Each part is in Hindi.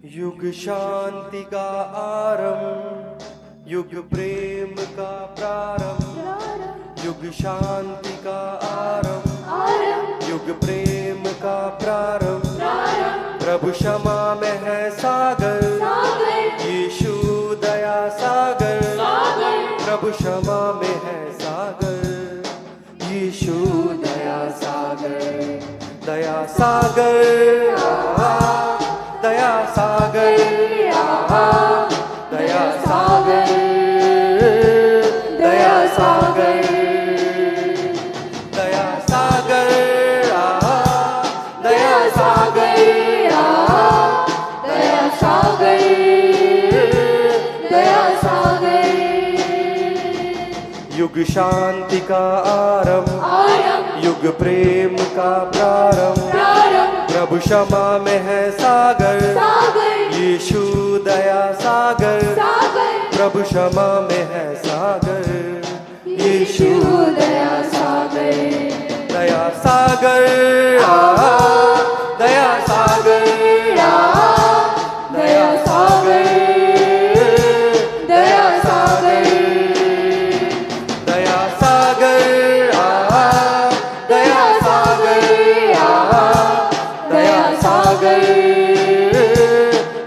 युग शांति का आरंभ, युग प्रेम का प्रारंभ। युग शांति का आरंभ, युग प्रेम का प्रारंभ। प्रभु क्षमा में है सागर, यीशु दया सागर। प्रभु क्षमा में है सागर, यीशु दया सागर। दया सागर, दया सागर, दया सागर, दया सागर, दया सागर, दया सागर, दया सागर, दया सागर। युग शांति का आरंभ, युग प्रेम का प्रारंभ। प्रभु क्षमा में है सागर, यीशु दया सागर। प्रभु क्षमा में है सागर, यीशु दया सागर। दया सागर, दया सागर, दया सागर, दया सागर, दया सागर, दया सागर, दया सागर,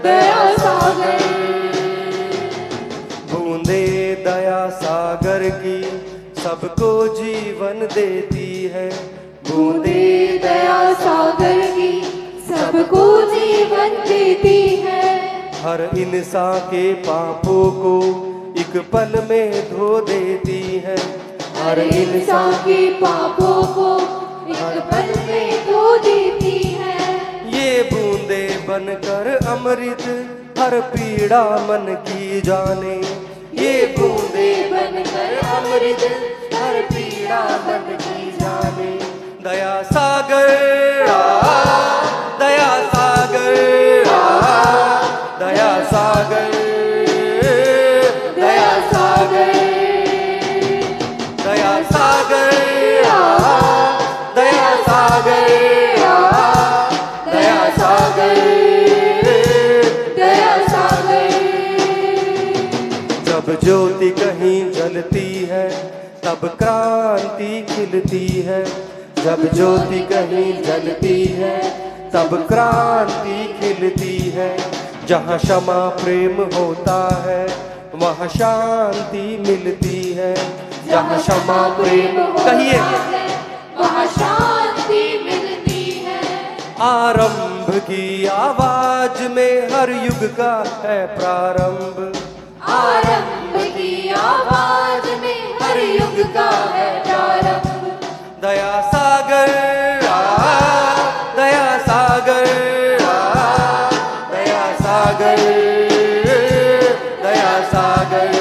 दया सागर। बूंदे दया सागर की सबको जीवन देती है। बूंदे दया सागर की सबको जीवन देती है। हर इंसान के पापों को एक पल में धो देती है। हर इंसान के पापों को एक पल में धो देती है। ये बूंदे बनकर अमृत हर पीड़ा मन की जाने। ये बूंदे बनकर अमृत हर पीड़ा मन की जाने। दया सागर, दया सागर, दया सागर, दया सागर, दया सागर, दया सागर, दया सागर, दया सागर। जब ज्योति कहीं जलती है तब क्रांति खिलती है। जब ज्योति कहीं जलती है तब क्रांति खिलती है। जहाँ क्षमा प्रेम होता है वहाँ शांति मिलती है। जहाँ क्षमा प्रेम कहिए वहाँ शांति मिलती है। आरंभ की आवाज में हर युग का है प्रारंभ। आरंभ की आवाज में हर युग का है प्रारंभ। दया सागर, दया सागर, दया सागर, दया सागर,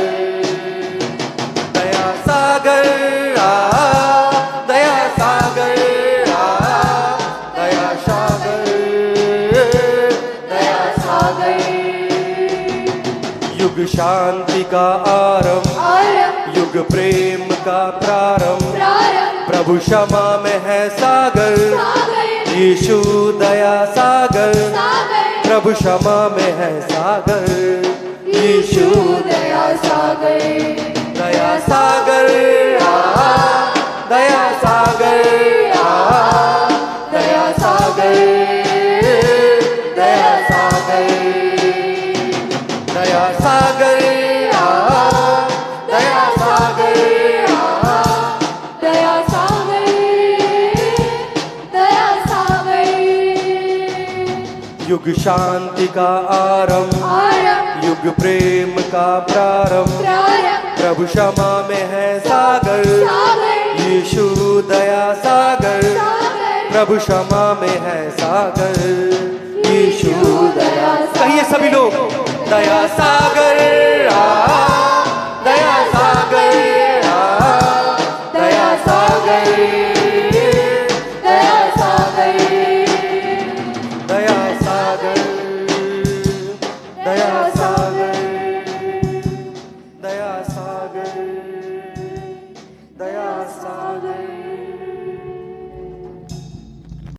दया सागर, दया सागर, दया सागर, दया सागर। युग शांति का आरंभ, युग प्रेम का प्रारंभ। प्रभु क्षमा में है सागर, यीशु दया सागर। प्रभु क्षमा में है सागर, यीशु दया सागर। दया सागर, दया सागर, दया सागर, दया सागर, दया सागर, दया सागर, दया सागर, दया सागर। युग शांति का आरंभ, युग प्रेम का प्रारंभ। प्रभु क्षमा में है सागर, यीशु दया सागर। प्रभु क्षमा में है सागर, यीशु दया। कहिए सभी लोग दया सागर।